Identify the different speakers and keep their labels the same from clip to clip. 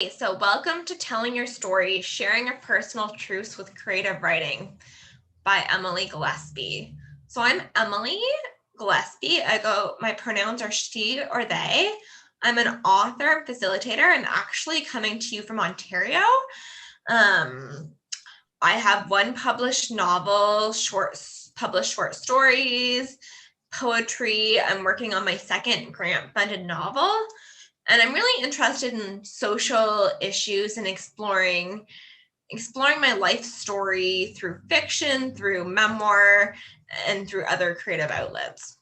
Speaker 1: So welcome to Telling Your Story, Sharing Your Personal Truths with Creative Writing by Emily Gillespie. So I'm Emily Gillespie. My pronouns are she or they. I'm an author and facilitator. I'm actually coming to you from Ontario. I have one published novel, published short stories, poetry. I'm working on my second grant-funded novel. And I'm really interested in social issues and exploring my life story through fiction, through memoir, and through other creative outlets.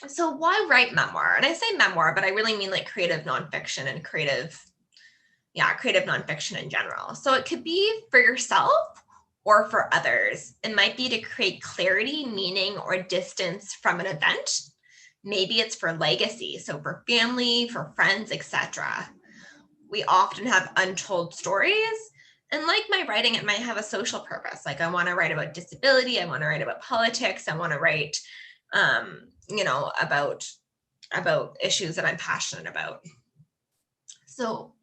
Speaker 1: So why write memoir? And I say memoir, but I really mean like creative nonfiction and creative nonfiction in general. So it could be for yourself or for others. It might be to create clarity, meaning, or distance from an event. Maybe it's for legacy, so for family, for friends, etc. We often have untold stories, and like my writing, it might have a social purpose. Like I want to write about disability, I want to write about politics, I want to write, about issues that I'm passionate about. So,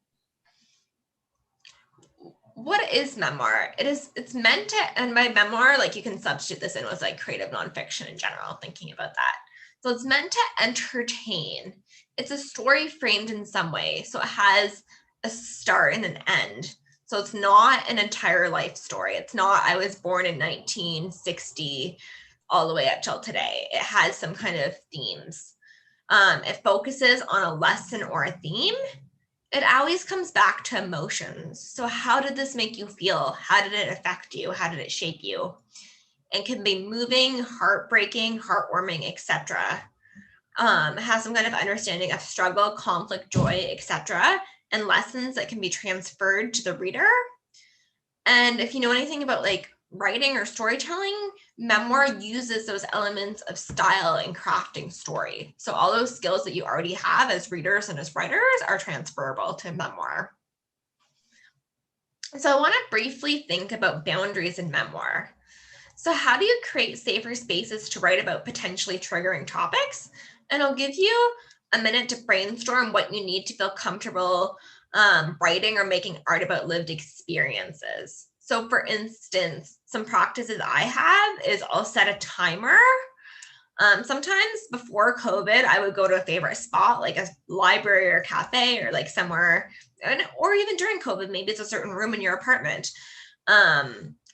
Speaker 1: what is memoir? It's meant to, and by memoir, like you can substitute this in with like creative nonfiction in general, thinking about that. So it's meant to entertain. It's a story framed in some way. So it has a start and an end. So it's not an entire life story. It's not, I was born in 1960 all the way up till today. It has some kind of themes. It focuses on a lesson or a theme. It always comes back to emotions. So how did this make you feel? How did it affect you? How did it shape you? And can be moving, heartbreaking, heartwarming, etc. Has some kind of understanding of struggle, conflict, joy, etc. And lessons that can be transferred to the reader. And if you know anything about like writing or storytelling, memoir uses those elements of style and crafting story. So all those skills that you already have as readers and as writers are transferable to memoir. So I want to briefly think about boundaries in memoir. So how do you create safer spaces to write about potentially triggering topics? And I'll give you a minute to brainstorm what you need to feel comfortable writing or making art about lived experiences. So for instance, some practices I have is I'll set a timer. Sometimes before COVID, I would go to a favorite spot, like a library or cafe or like somewhere, or even during COVID, maybe it's a certain room in your apartment.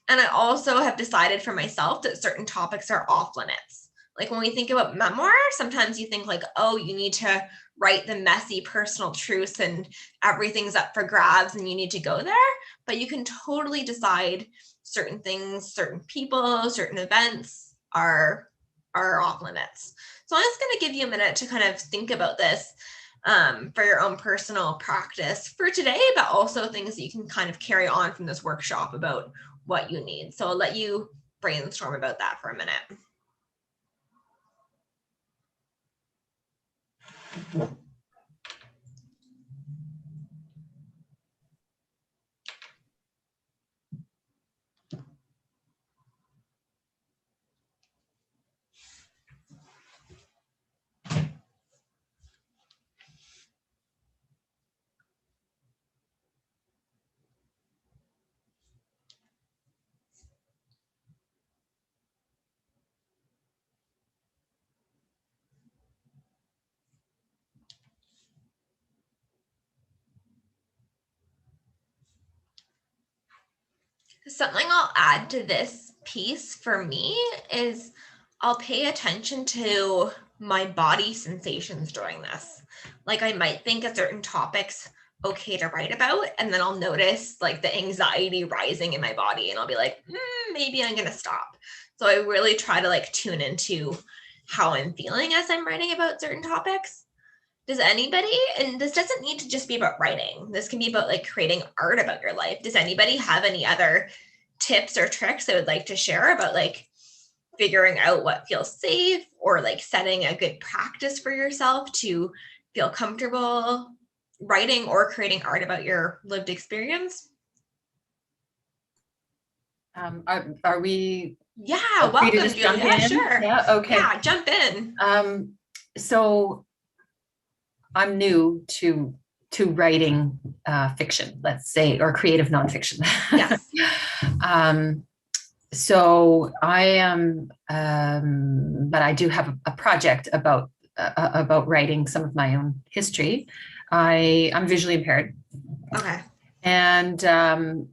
Speaker 1: And I also have decided for myself that certain topics are off limits. Like when we think about memoir, sometimes you think like, oh, you need to write the messy personal truths and everything's up for grabs and you need to go there. But you can totally decide certain things, certain people, certain events are off limits. So I'm just going to give you a minute to kind of think about this for your own personal practice for today, but also things that you can kind of carry on from this workshop about what you need. So I'll let you brainstorm about that for a minute. Something I'll add to this piece for me is I'll pay attention to my body sensations during this. Like I might think a certain topic's okay to write about, and then I'll notice like the anxiety rising in my body and I'll be like, maybe I'm gonna stop. So I really try to like tune into how I'm feeling as I'm writing about certain topics. Does anybody, and this doesn't need to just be about writing, this can be about like creating art about your life. Does anybody have any other tips or tricks they would like to share about like figuring out what feels safe or like setting a good practice for yourself to feel comfortable writing or creating art about your lived experience?
Speaker 2: Are we?
Speaker 1: Yeah, welcome, Julia. Yeah, sure.
Speaker 2: Yeah, okay.
Speaker 1: Yeah, jump in.
Speaker 2: So I'm new to to writing fiction, let's say, or creative nonfiction.
Speaker 1: Yes.
Speaker 2: So I am, but I do have a project about writing some of my own history. I'm visually impaired,
Speaker 1: Okay.
Speaker 2: and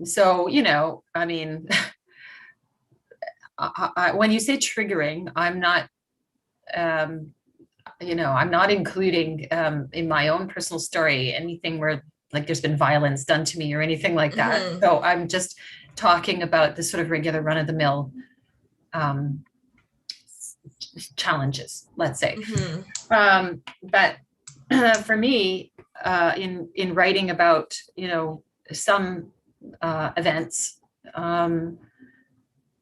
Speaker 2: so I mean, when you say triggering, I'm not. I'm not including in my own personal story anything where like there's been violence done to me or anything like that.
Speaker 1: Mm-hmm.
Speaker 2: So I'm just talking about the sort of regular run of the mill um, challenges, let's say.
Speaker 1: Mm-hmm.
Speaker 2: But for me, in writing about some events,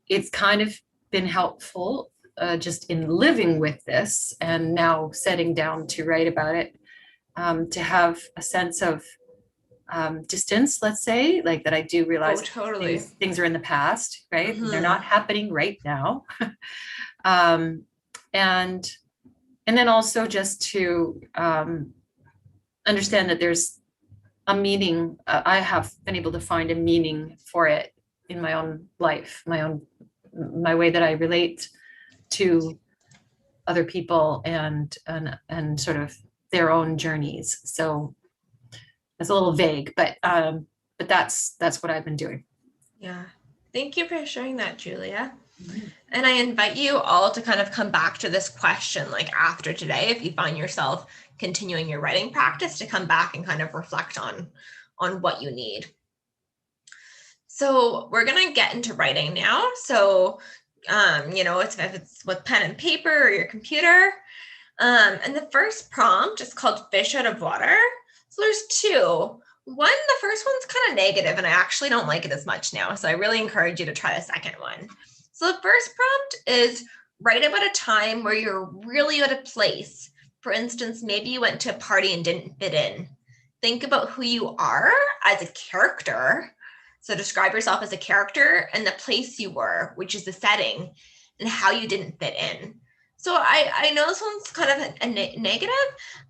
Speaker 2: it's kind of been helpful just in living with this and now setting down to write about it, to have a sense of distance, let's say, like that I do
Speaker 1: Oh,
Speaker 2: realize
Speaker 1: totally.
Speaker 2: things are in the past, right? They're
Speaker 1: Mm-hmm.
Speaker 2: not happening right now. um, and and then also just to understand that there's a meaning. I have been able to find a meaning for it in my own life, my way that I relate to other people and sort of their own journeys. So it's a little vague, but that's what I've been doing.
Speaker 1: Yeah. Thank you for sharing that, Julia. And I invite you all to kind of come back to this question like after today, if you find yourself continuing your writing practice, to come back and kind of reflect on what you need. So we're gonna get into writing now. So if it's with pen and paper or your computer. And the first prompt is called Fish Out of Water. So there's two. The first one's kind of negative, and I actually don't like it as much now. So I really encourage you to try the second one. So the first prompt is write about a time where you're really out of place. For instance, maybe you went to a party and didn't fit in. Think about who you are as a character. So describe yourself as a character and the place you were, which is the setting, and how you didn't fit in. So I know this one's kind of a negative,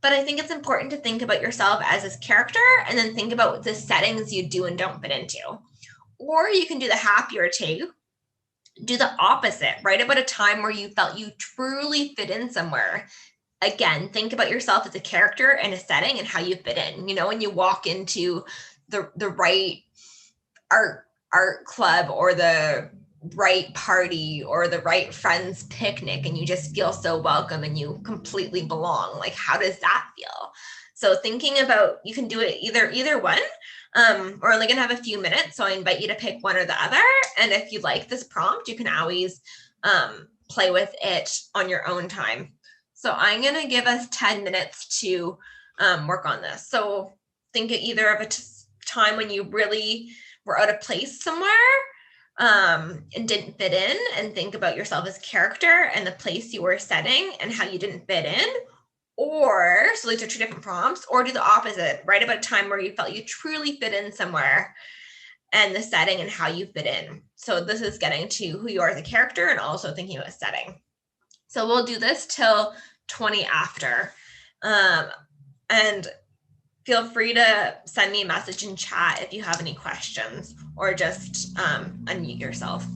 Speaker 1: but I think it's important to think about yourself as this character and then think about the settings you do and don't fit into. Or you can do the happier two. Do the opposite. Write about a time where you felt you truly fit in somewhere. Again, think about yourself as a character and a setting and how you fit in. When you walk into the right art club or the right party or the right friends picnic, and you just feel so welcome and you completely belong. Like, how does that feel? So thinking about, you can do it either one. We're only gonna have a few minutes, so I invite you to pick one or the other. And if you like this prompt, you can always play with it on your own time. So I'm gonna give us 10 minutes to work on this. So think of either of a time when you really were out of place somewhere and didn't fit in, and think about yourself as character and the place you were setting and how you didn't fit in. Or, so these are two different prompts, or do the opposite. Write about a time where you felt you truly fit in somewhere and the setting and how you fit in. So this is getting to who you are as a character and also thinking about setting. So we'll do this till 20 after. And feel free to send me a message in chat if you have any questions, or just unmute yourself.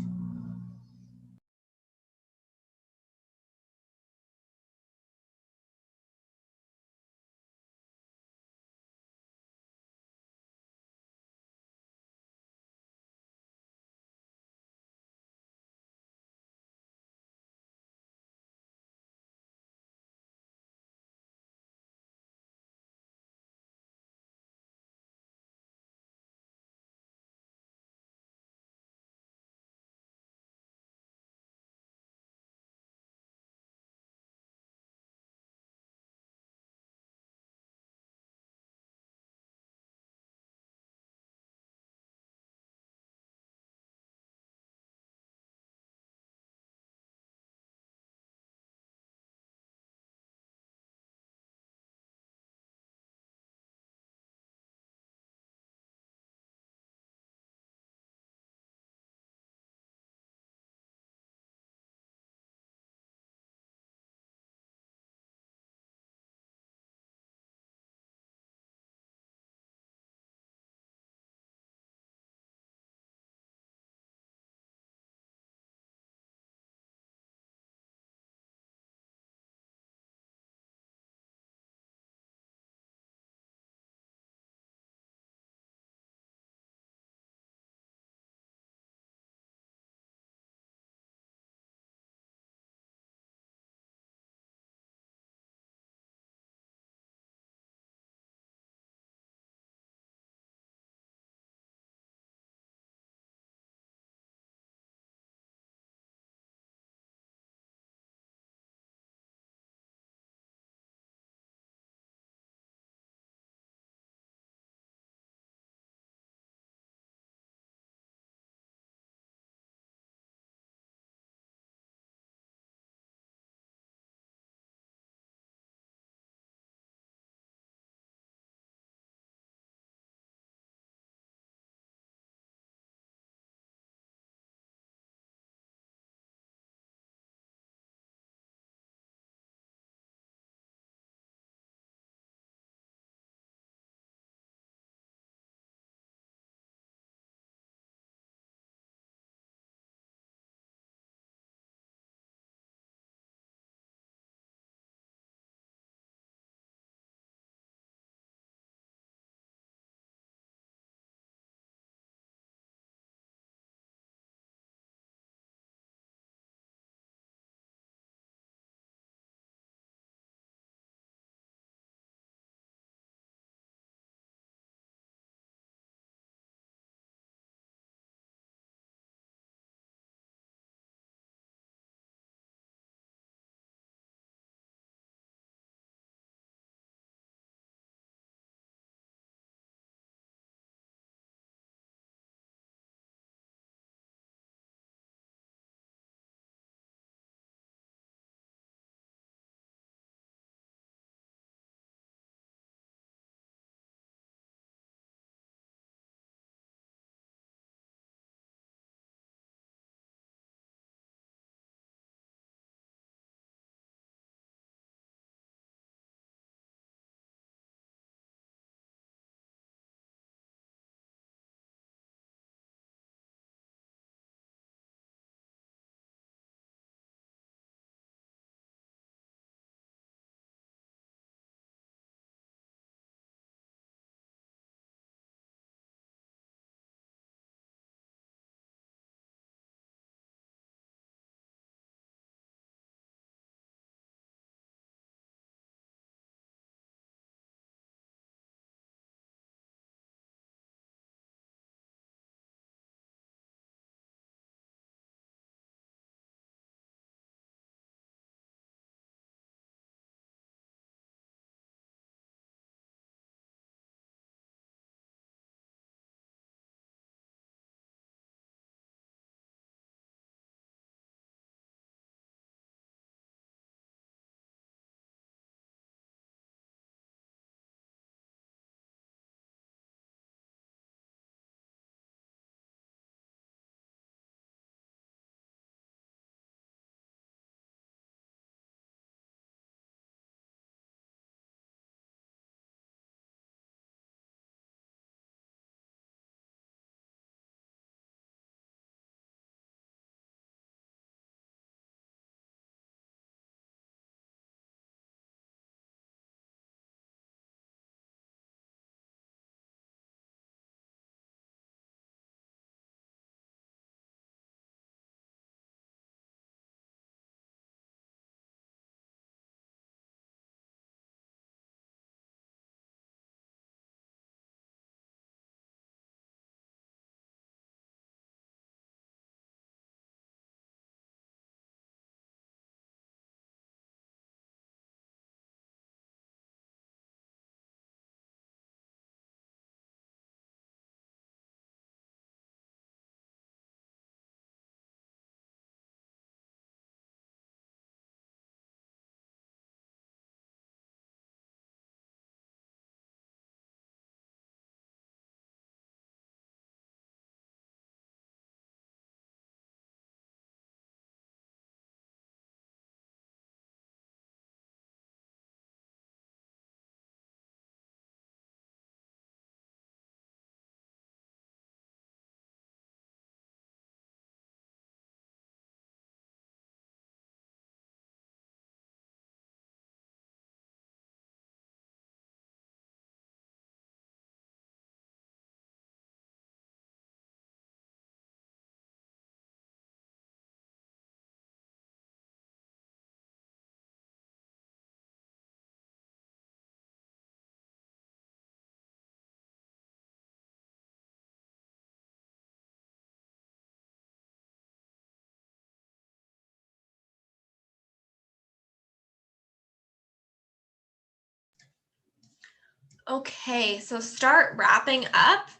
Speaker 1: Okay, so start wrapping up.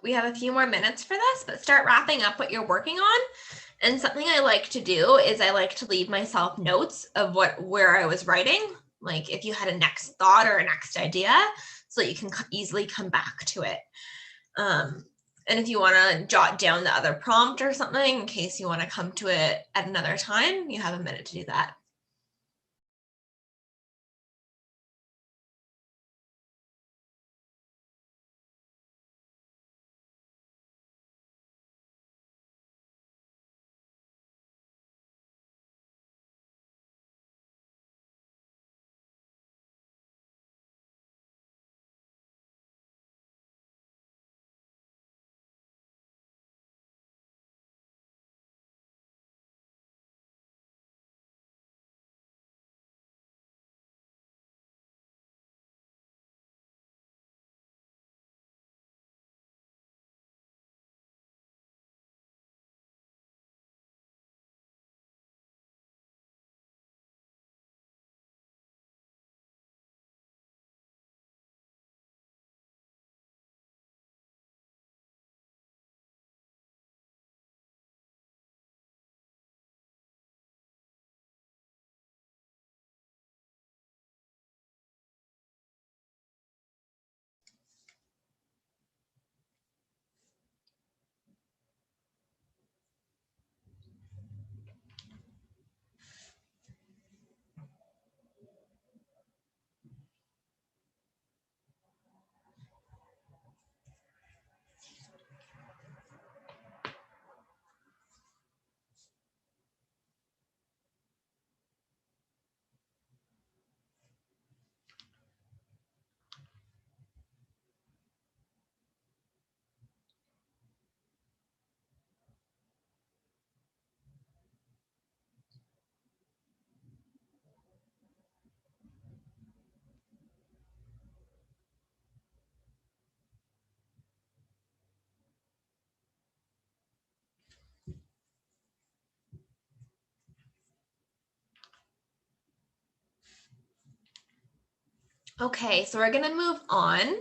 Speaker 1: We have a few more minutes for this, but start wrapping up what you're working on. And something I like to do is I like to leave myself notes of where I was writing, like if you had a next thought or a next idea, so that you can easily come back to it. And if you want to jot down the other prompt or something in case you want to come to it at another time, you have a minute to do that. Okay, so we're going to move on.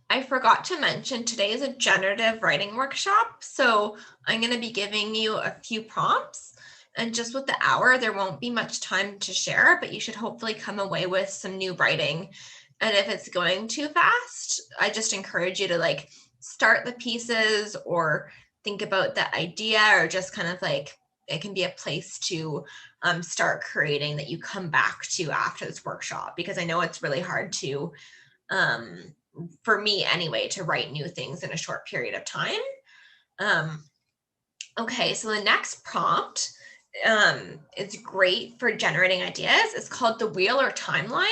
Speaker 1: I forgot to mention today is a generative writing workshop. So I'm going to be giving you a few prompts, and just with the hour, there won't be much time to share, but you should hopefully come away with some new writing. And if it's going too fast, I just encourage you to like start the pieces or think about the idea, or just kind of like it can be a place to start creating that you come back to after this workshop, because I know it's really hard to for me anyway, to write new things in a short period of time. Okay, so the next prompt is great for generating ideas. It's called the wheel or timeline.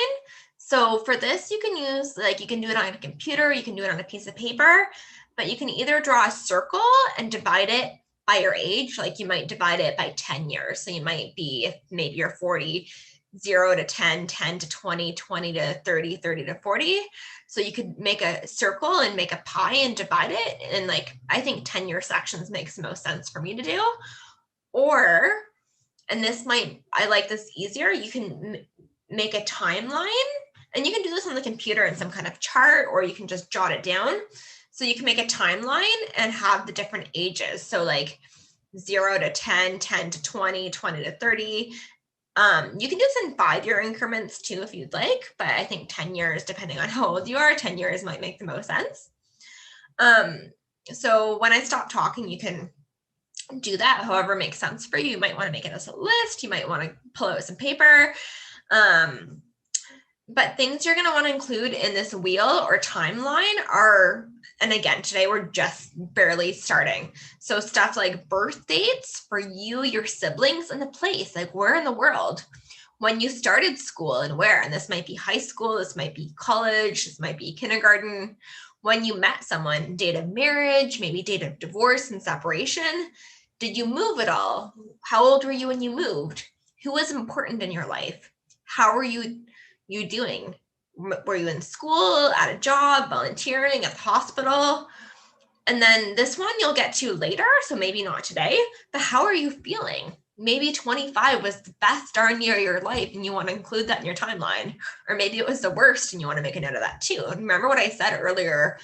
Speaker 1: So for this, you can use, like, you can do it on a computer, you can do it on a piece of paper, but you can either draw a circle and divide it by your age. Like you might divide it by 10 years. So you might be, maybe you're 40, 0 to 10, 10 to 20, 20 to 30, 30 to 40. So you could make a circle and make a pie and divide it. And like, I think 10-year sections makes the most sense for me to do. Or, and this might, I like this easier, you can make a timeline, and you can do this on the computer in some kind of chart, or you can just jot it down. So you can make a timeline and have the different ages. So like 0 to 10, 10 to 20, 20 to 30. You can do this in 5-year increments too, if you'd like, but I think 10 years, depending on how old you are, 10 years might make the most sense. So when I stop talking, you can do that however makes sense for you. You might want to make it as a list. You might want to pull out some paper. But things you're going to want to include in this wheel or timeline are, and again, today we're just barely starting. So stuff like birth dates for you, your siblings, and the place, like where in the world, when you started school and where, and this might be high school, this might be college, this might be kindergarten, when you met someone, date of marriage, maybe date of divorce and separation. Did you move at all? How old were you when you moved? Who was important in your life? How were you doing? Were you in school, at a job, volunteering, at the hospital? And then this one you'll get to later, so maybe not today, but how are you feeling? maybe 25 was the best darn year of your life and you want to include that in your timeline. Or maybe it was the worst and you want to make a note of that too. And remember what I said earlier,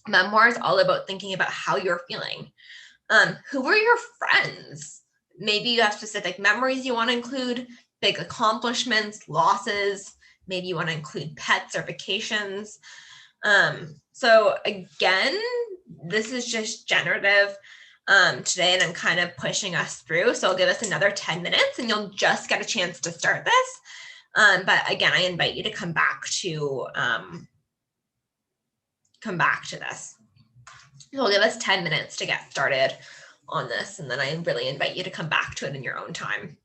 Speaker 1: memoir is all about thinking about how you're feeling. Who were your friends? Maybe you have specific memories you want to include, big accomplishments, losses. Maybe you want to include pets or vacations. So again, this is just generative today, and I'm kind of pushing us through. So I'll give us another 10 minutes and you'll just get a chance to start this. But again, I invite you to come back to this. It'll give us 10 minutes to get started on this, and then I really invite you to come back to it in your own time.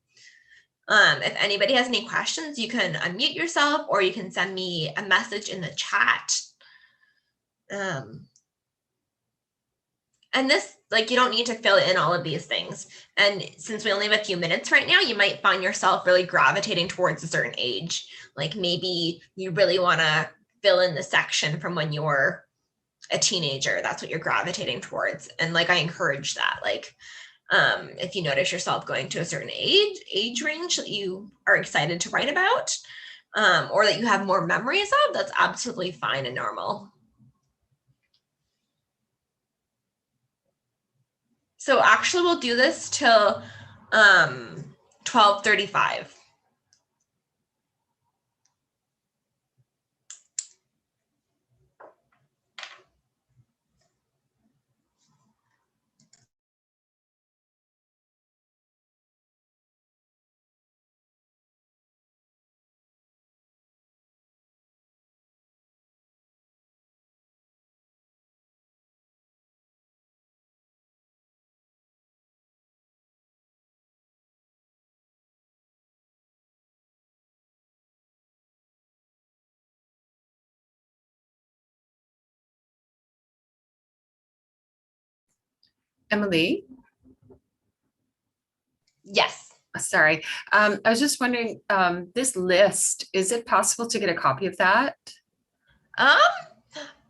Speaker 1: If anybody has any questions, you can unmute yourself or you can send me a message in the chat. And this, like, you don't need to fill in all of these things. And since we only have a few minutes right now, you might find yourself really gravitating towards a certain age. Like maybe you really want to fill in the section from when you were a teenager. That's what you're gravitating towards. And like, I encourage that. Like, if you notice yourself going to a certain age range that you are excited to write about, or that you have more memories of, that's absolutely fine and normal. So actually we'll do this till 12:35.
Speaker 2: Emily?
Speaker 1: Yes.
Speaker 2: Sorry. I was just wondering, this list, is it possible to get a copy of that?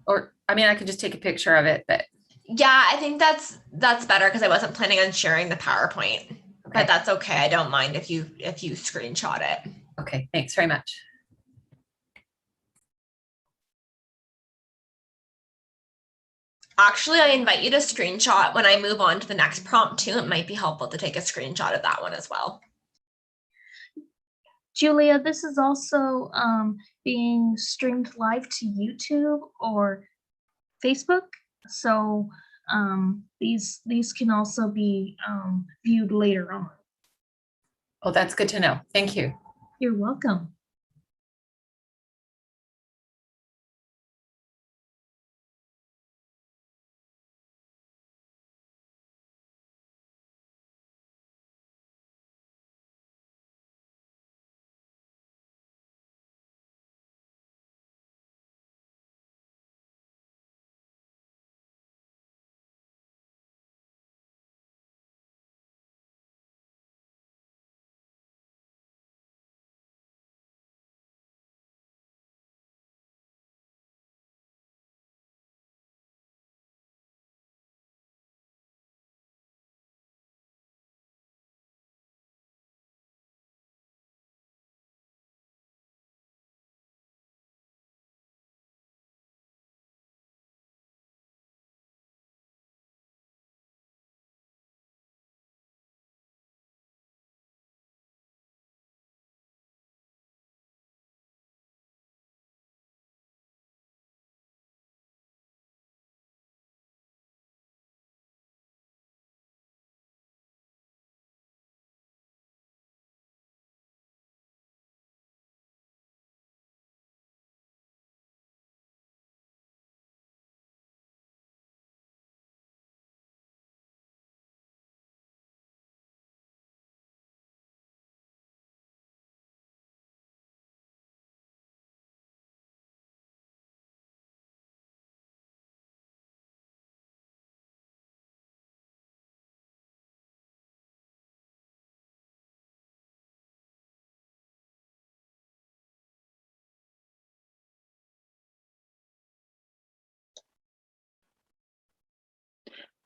Speaker 2: Or, I mean, I could just take a picture of it, but.
Speaker 1: Yeah, I think that's better because I wasn't planning on sharing the PowerPoint. Okay. But that's okay. I don't mind if you screenshot it.
Speaker 2: Okay, thanks very much.
Speaker 1: Actually, I invite you to screenshot when I move on to the next prompt too. It might be helpful to take a screenshot of that one as well.
Speaker 3: Julia, this is also being streamed live to YouTube or Facebook. So these can also be viewed later on.
Speaker 2: Oh, that's good to know. Thank you.
Speaker 3: You're welcome.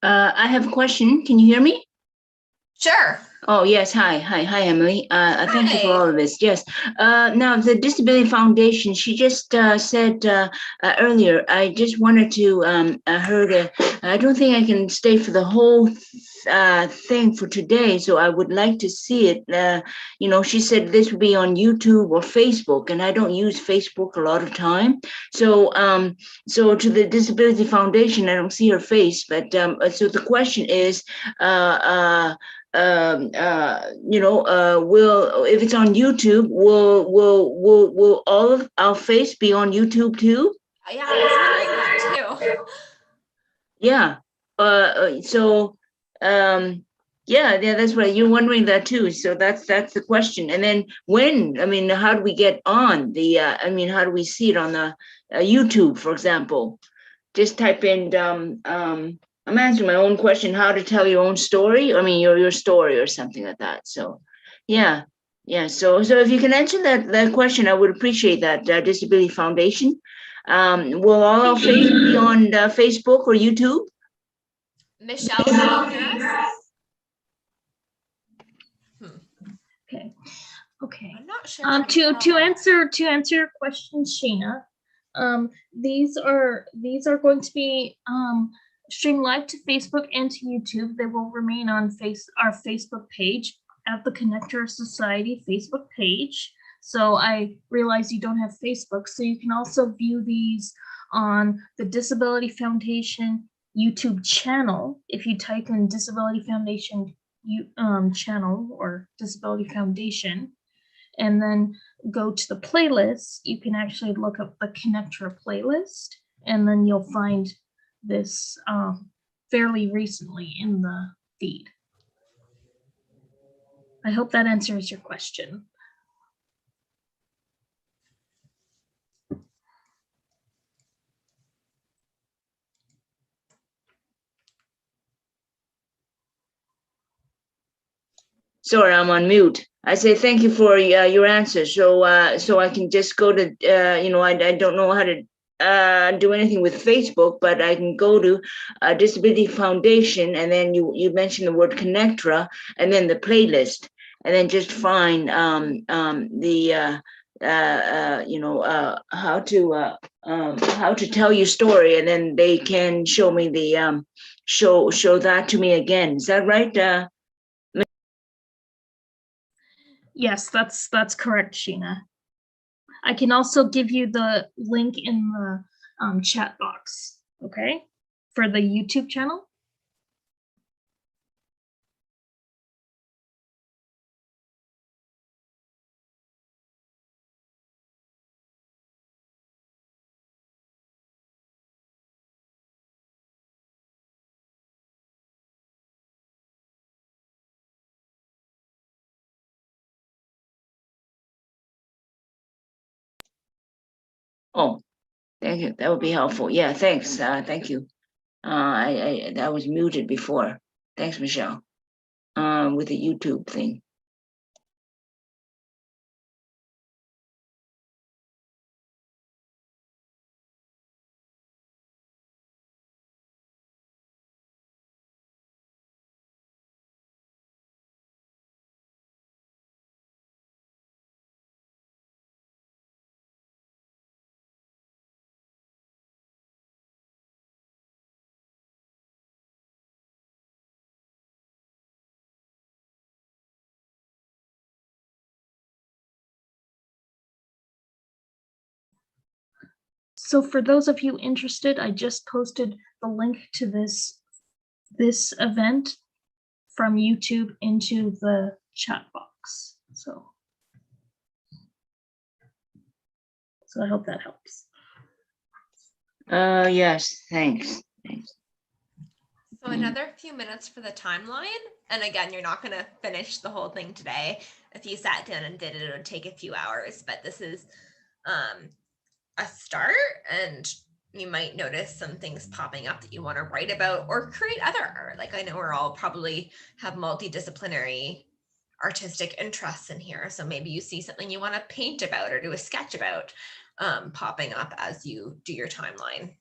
Speaker 4: I have a question. Can you hear me?
Speaker 1: Sure.
Speaker 4: Oh, yes. Hi, Emily. Thank you for
Speaker 1: Hi.
Speaker 4: all of this. Yes. Now, the Disability Foundation, she just said earlier, I just wanted to her to, I don't think I can stay for the whole thing for today, so I would like to see it. You know, she said this would be on YouTube or Facebook, and I don't use Facebook a lot of time. So, so to the Disability Foundation, I don't see her face, but so the question is, you know, will, if it's on YouTube, will all of our face be on YouTube too?
Speaker 1: Yeah, I was wondering that too.
Speaker 4: Yeah. So, yeah, that's what you're wondering that too. So that's the question. And then when, I mean, how do we get on the, I mean, how do we see it on the YouTube, for example? Just type in, I'm answering my own question, how to tell your own story. I mean, your story or something like that. So, yeah. Yeah. So if you can answer that question, I would appreciate that. Disability Foundation. Will all our face be on Facebook or YouTube?
Speaker 1: Michelle, can you hear us?
Speaker 3: Okay. Okay.
Speaker 1: I'm not sure.
Speaker 3: To answer your question, Sheena, these are going to be streamed live to Facebook and to YouTube. They will remain on our Facebook page at the ConnecTra Society Facebook page. So I realize you don't have Facebook, so you can also view these on the Disability Foundation YouTube channel. If you type in Disability Foundation channel or Disability Foundation, and then go to the playlist, you can actually look up the ConnecTra playlist, and then you'll find this fairly recently in the feed. I hope that answers your question.
Speaker 4: Sorry, I'm on mute. I say thank you for your answer. So so I can just go to, you know, I don't know how to do anything with Facebook, but I can go to Disability Foundation, and then you mentioned the word ConnecTra, and then the playlist, and then just find the you know, how to tell your story, and then they can show me the show that to me again. Is that right?
Speaker 3: Yes, that's correct, Sheena. I can also give you the link in the chat box, okay, for the YouTube channel.
Speaker 4: Oh, thank you. That would be helpful. Yeah, thanks. Thank you. I was muted before. Thanks, Michelle. With the YouTube thing.
Speaker 3: So for those of you interested, I just posted the link to this event from YouTube into the chat box. So I hope that helps.
Speaker 4: Yes, thanks. Thanks.
Speaker 1: So another few minutes for the timeline. And again, you're not going to finish the whole thing today. If you sat down and did it, it would take a few hours, but this is a start, and you might notice some things popping up that you want to write about or create other art. Like, I know we're all probably have multidisciplinary artistic interests in here. So maybe you see something you want to paint about or do a sketch about popping up as you do your timeline.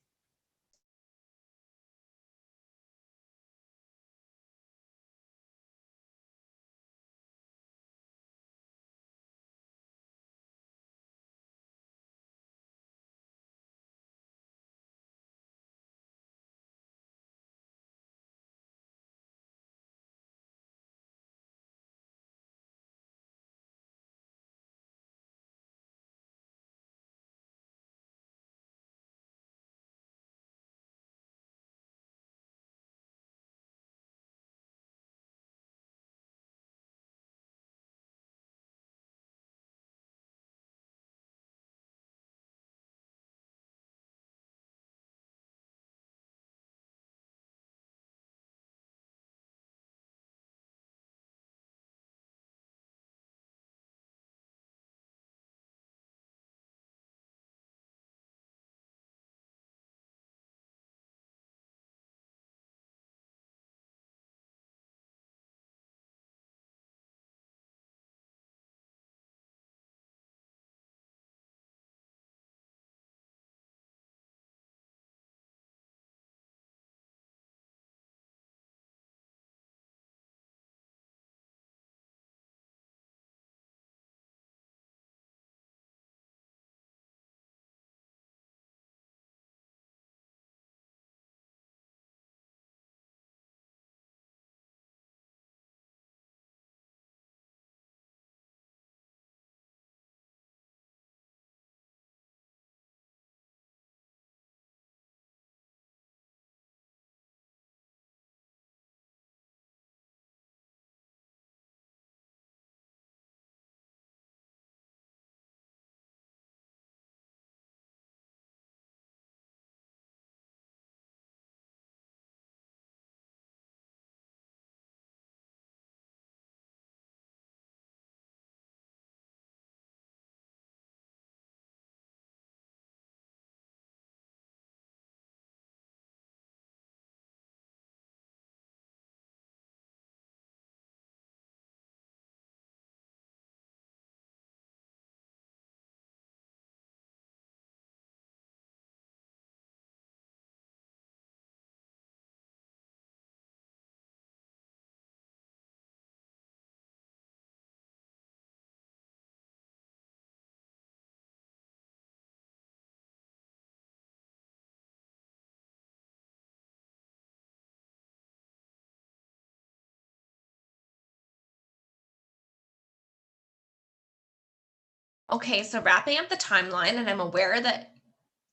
Speaker 1: Okay, so wrapping up the timeline, and I'm aware that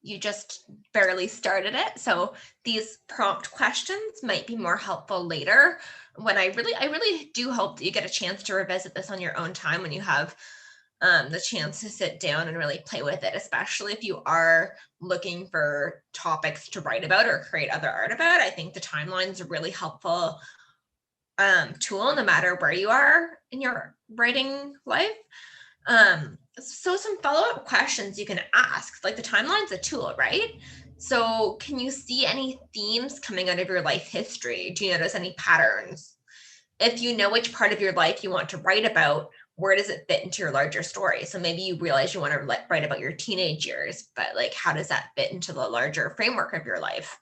Speaker 1: you just barely started it. So these prompt questions might be more helpful later when I really do hope that you get a chance to revisit this on your own time when you have the chance to sit down and really play with it, especially if you are looking for topics to write about or create other art about. I think the timeline is a really helpful tool no matter where you are in your writing life. So some follow-up questions you can ask, like the timeline's a tool, right? So can you see any themes coming out of your life history? Do you notice any patterns? If you know which part of your life you want to write about, where does it fit into your larger story? So maybe you realize you want to write about your teenage years, but like, how does that fit into the larger framework of your life?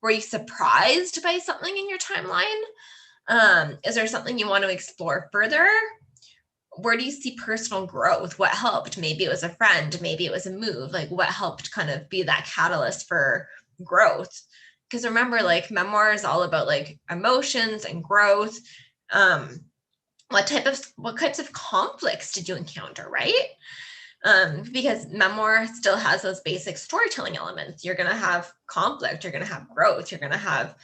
Speaker 1: Were you surprised by something in your timeline? Is there something you want to explore further? Where do you see personal growth? What helped? Maybe it was a friend, maybe it was a move. Like, what helped kind of be that catalyst for growth? Because remember, like, memoir is all about like emotions and growth. What types of conflicts did you encounter, right? Because memoir still has those basic storytelling elements. You're going to have conflict, you're going to have growth, you're going to have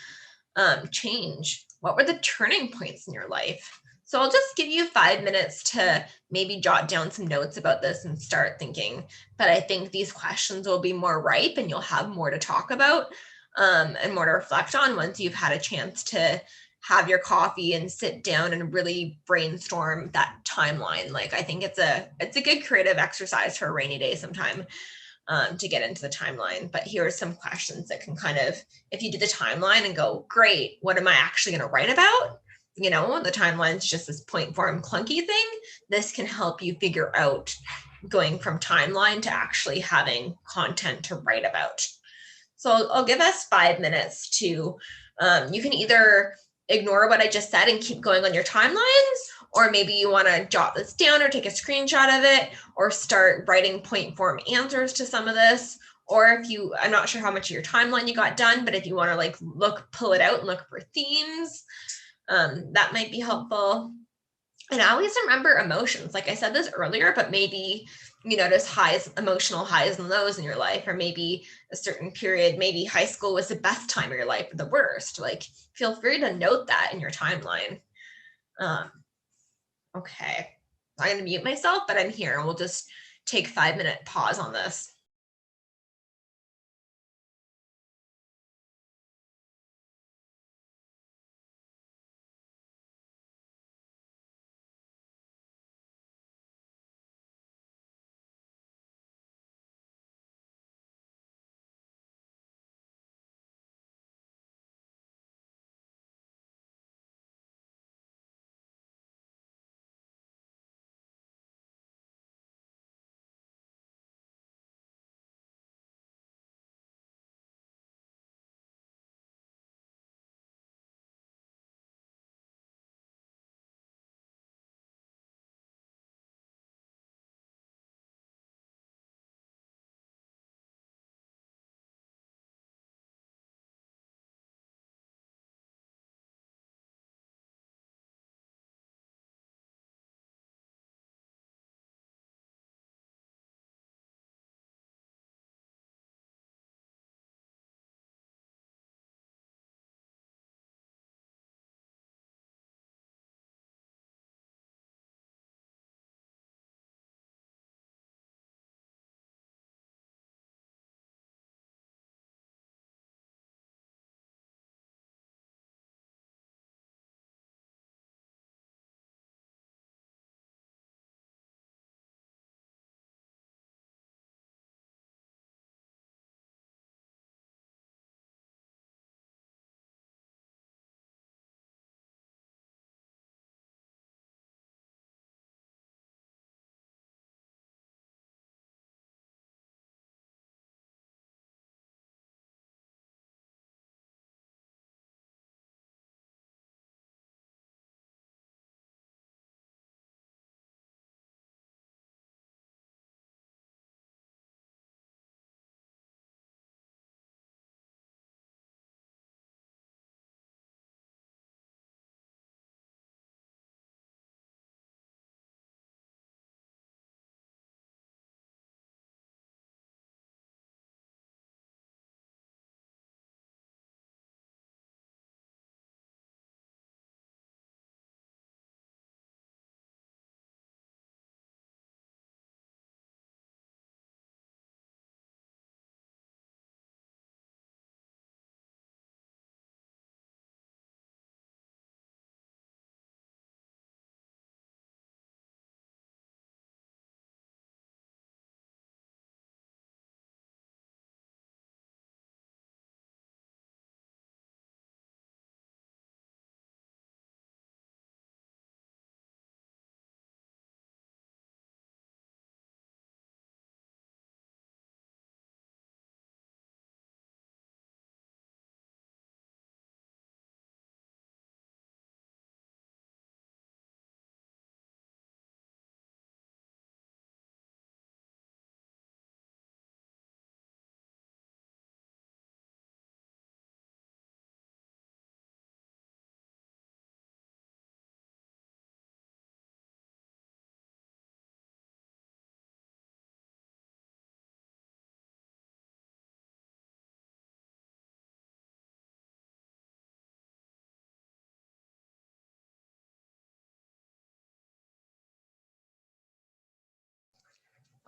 Speaker 1: change. What were the turning points in your life? So I'll just give you 5 minutes to maybe jot down some notes about this and start thinking. But I think these questions will be more ripe and you'll have more to talk about and more to reflect on once you've had a chance to have your coffee and sit down and really brainstorm that timeline. Like, I think it's a good creative exercise for a rainy day sometime to get into the timeline. But here are some questions that can kind of, if you do the timeline and go, great, what am I actually going to write about? You know, the timeline's just this point form clunky thing. This can help you figure out going from timeline to actually having content to write about. So I'll give us 5 minutes to, you can either ignore what I just said and keep going on your timelines, or maybe you want to jot this down or take a screenshot of it or start writing point form answers to some of this. Or if you, I'm not sure how much of your timeline you got done, but if you want to like pull it out and look for themes, that might be helpful. And I always remember emotions. Like I said this earlier, but maybe you notice emotional highs and lows in your life, or maybe a certain period, maybe high school was the best time of your life or the worst. Like, feel free to note that in your timeline. Okay, I'm going to mute myself, but I'm here. We'll just take 5-minute pause on this.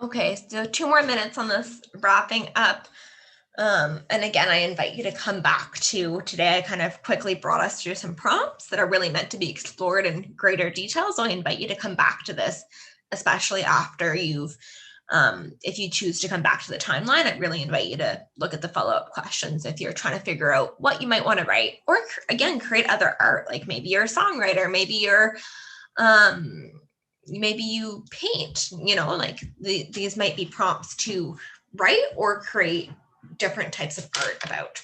Speaker 1: Okay, so 2 more minutes on this, wrapping up. And again, I invite you to come back to today. I kind of quickly brought us through some prompts that are really meant to be explored in greater detail. So I invite you to come back to this, especially after you've, if you choose to come back to the timeline, I'd really invite you to look at the follow-up questions if you're trying to figure out what you might want to write, or again, create other art. Like maybe you're a songwriter, maybe you're, maybe you paint, like these might be prompts to write or create different types of art about.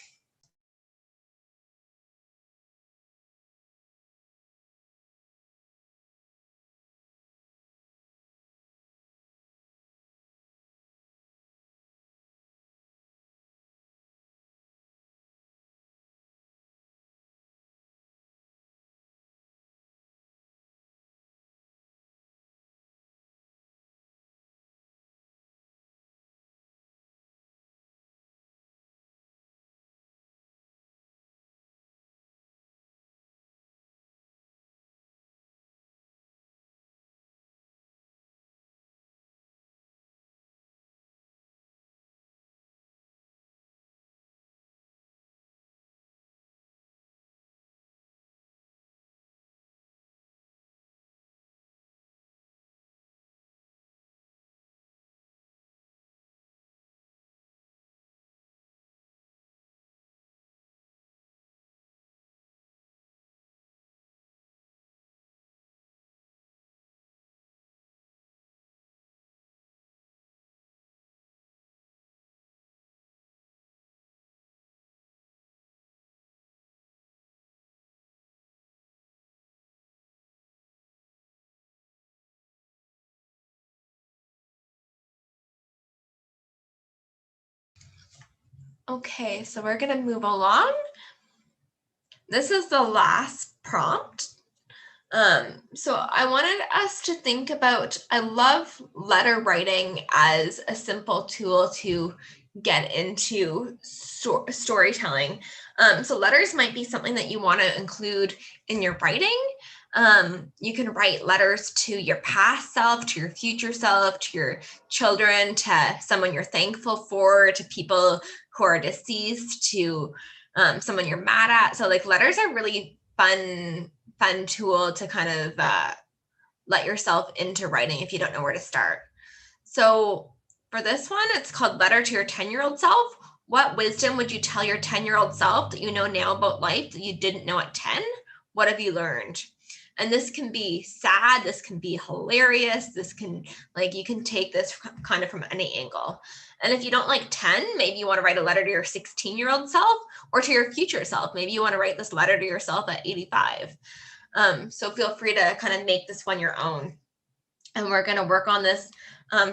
Speaker 1: Okay, so we're going to move along. This is the last prompt. So I wanted us to think about, I love letter writing as a simple tool to get into storytelling. So letters might be something that you want to include in your writing. You can write letters to your past self, to your future self, to your children, to someone you're thankful for, to people who are deceased, to someone you're mad at. So like letters are really fun tool to kind of let yourself into writing if you don't know where to start. So for this one, it's called Letter to Your 10-Year-Old Self. What wisdom would you tell your 10-year-old self that you know now about life that you didn't know at 10? What have you learned? And this can be sad, this can be hilarious, this can, like, you can take this kind of from any angle. And if you don't like 10, maybe you want to write a letter to your 16-year-old self, or to your future self. Maybe you want to write this letter to yourself at 85. So feel free to kind of make this one your own. And we're going to work on this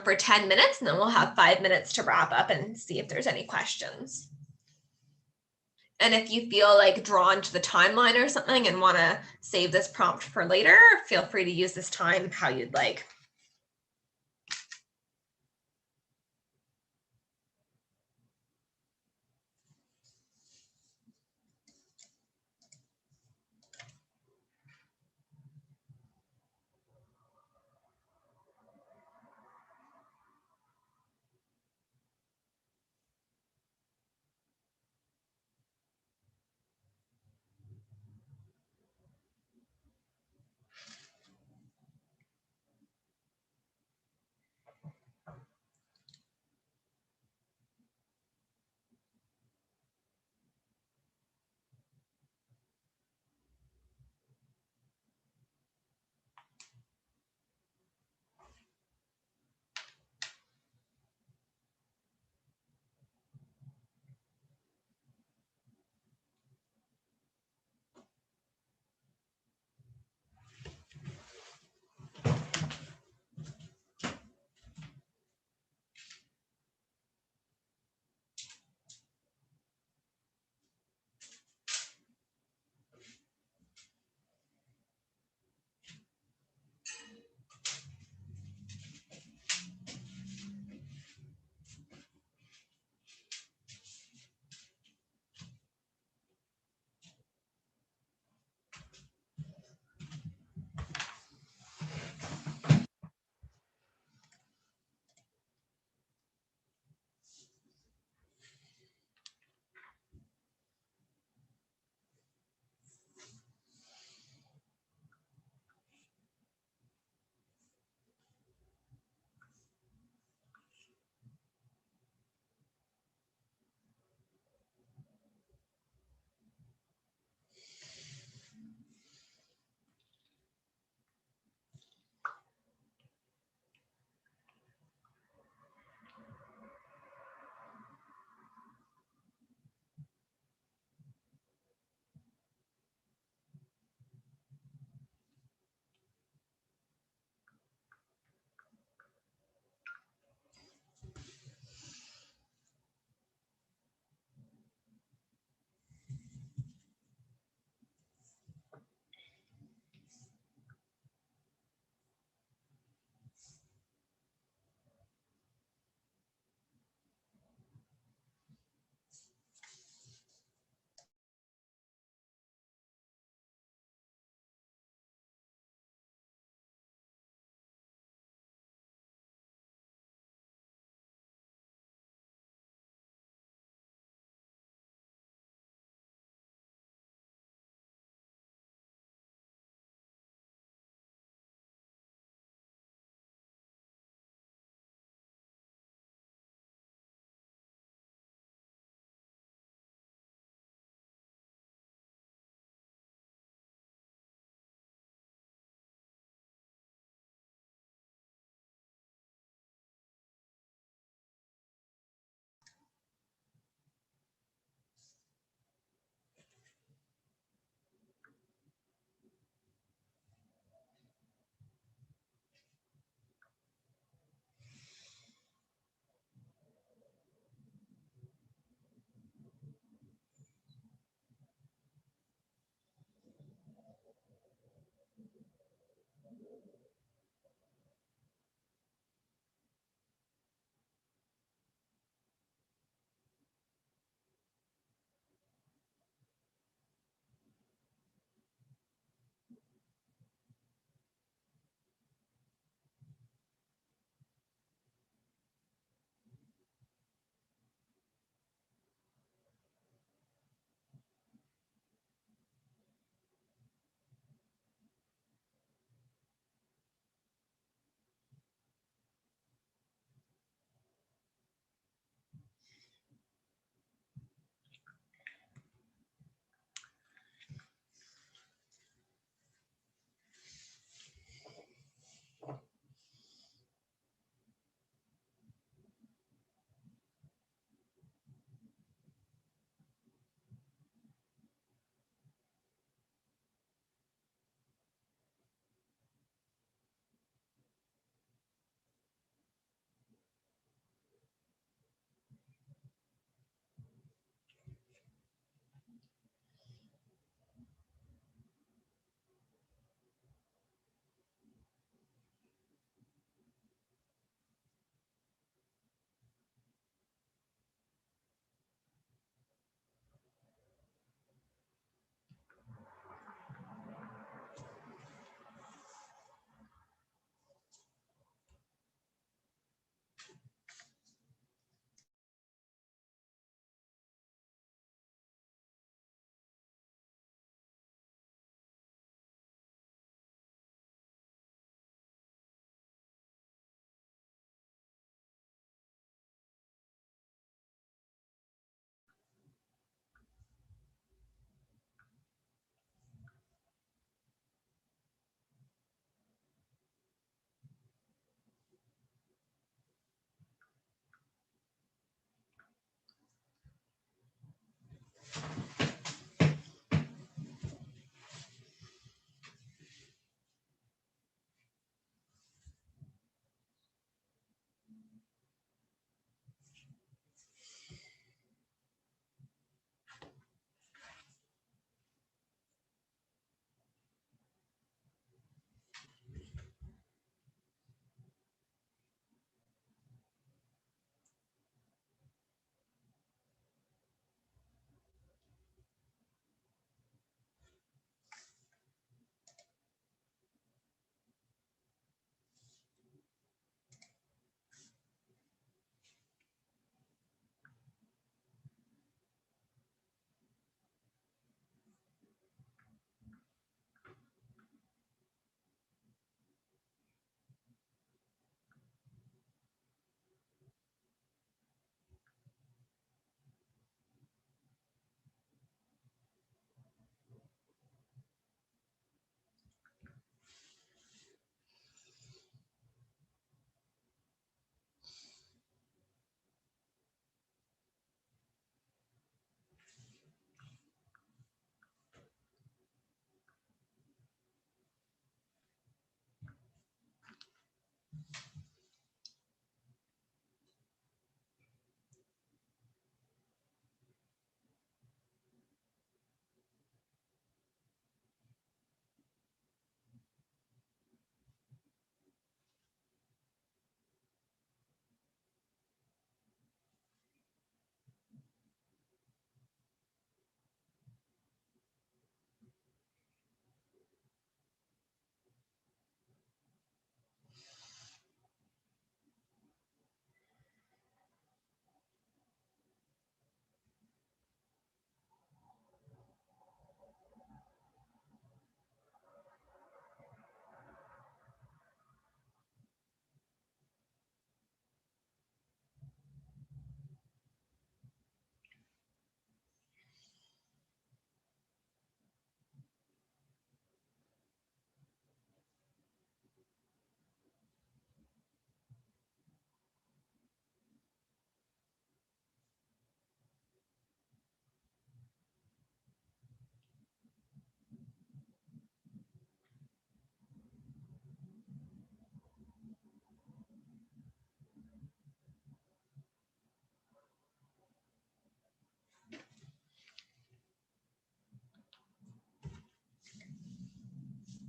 Speaker 1: for 10 minutes, and then we'll have 5 minutes to wrap up and see if there's any questions. And if you feel like drawn to the timeline or something and want to save this prompt for later, feel free to use this time how you'd like.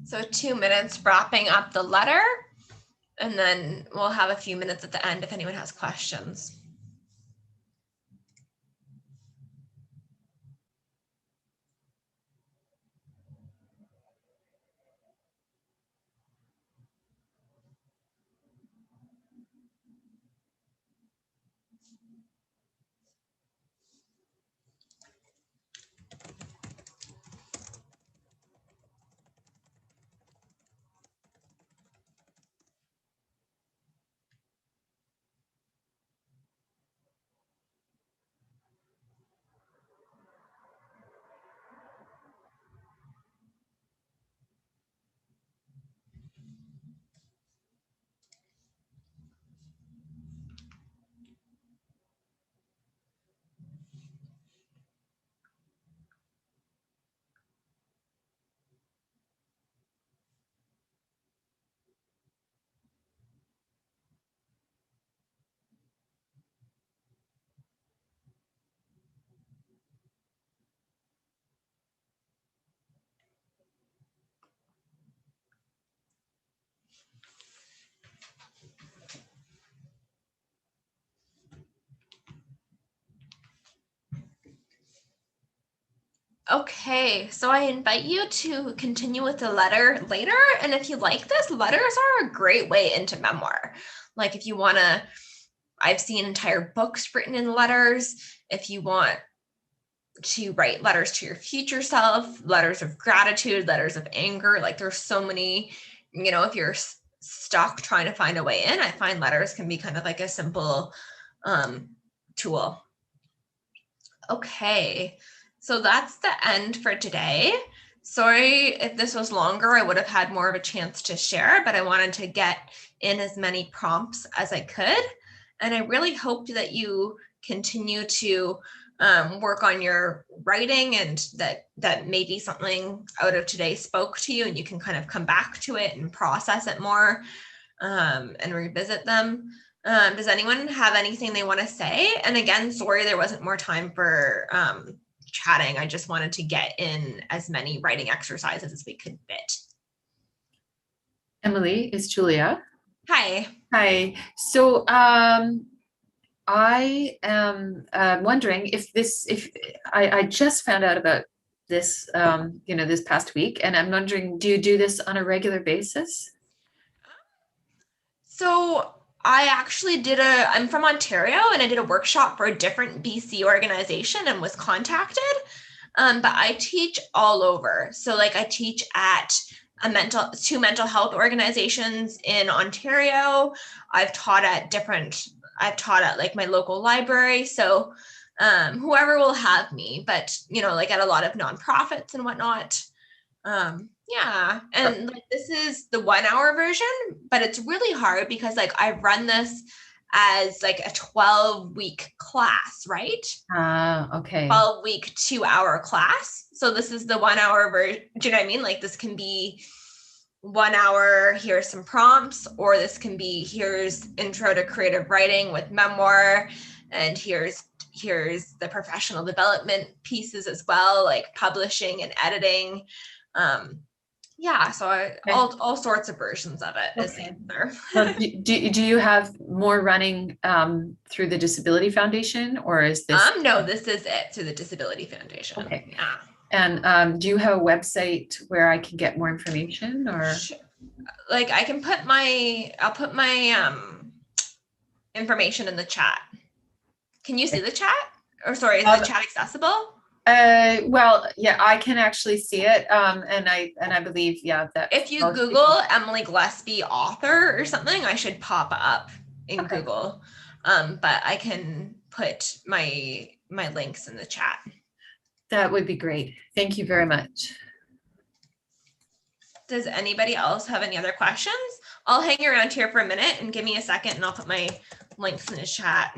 Speaker 1: So 2 minutes wrapping up the letter, and then we'll have a few minutes at the end if anyone has questions. Okay, so I invite you to continue with the letter later. And if you like this, letters are a great way into memoir. Like if you want to, I've seen entire books written in letters. If you want to write letters to your future self, letters of gratitude, letters of anger, like there's so many, if you're stuck trying to find a way in, I find letters can be kind of like a simple tool. Okay. So that's the end for today. Sorry if this was longer, I would have had more of a chance to share, but I wanted to get in as many prompts as I could. And I really hope that you continue to work on your writing, and that maybe something out of today spoke to you and you can kind of come back to it and process it more and revisit them. Does anyone have anything they want to say? And again, sorry there wasn't more time for chatting. I just wanted to get in as many writing exercises as we could fit.
Speaker 2: Emily, it's Julia.
Speaker 1: Hi.
Speaker 2: Hi. So I am wondering if I just found out about this, this past week, and I'm wondering, do you do this on a regular basis?
Speaker 1: So I actually I'm from Ontario, and I did a workshop for a different BC organization and was contacted. But I teach all over. So like I teach at two mental health organizations in Ontario. I've taught at like my local library. So whoever will have me, but like at a lot of nonprofits and whatnot. Yeah. And like this is the 1 hour version, but it's really hard because like I run this as like a 12-week class, right?
Speaker 2: Okay.
Speaker 1: 12-week, 2-hour class. So this is the 1 hour version. Do you know what I mean? Like this can be 1 hour, here's some prompts, or this can be here's intro to creative writing with memoir, and here's the professional development pieces as well, like publishing and editing. Yeah, so all sorts of versions of it.
Speaker 2: Okay. Do you have more running through the Disability Foundation, or is this?
Speaker 1: No, this is it through the Disability Foundation.
Speaker 2: Okay.
Speaker 1: Yeah.
Speaker 2: And do you have a website where I can get more information, or?
Speaker 1: Sure. Like I can I'll put my information in the chat. Can you see the chat? Or sorry, is the chat accessible?
Speaker 2: Well, yeah, I can actually see it. And I believe, yeah, that
Speaker 1: if you Google Emily Gillespie author or something, I should pop up in Google. But I can put my links in the chat.
Speaker 2: That would be great. Thank you very much.
Speaker 1: Does anybody else have any other questions? I'll hang around here for a minute and give me a second and I'll put my links in the chat.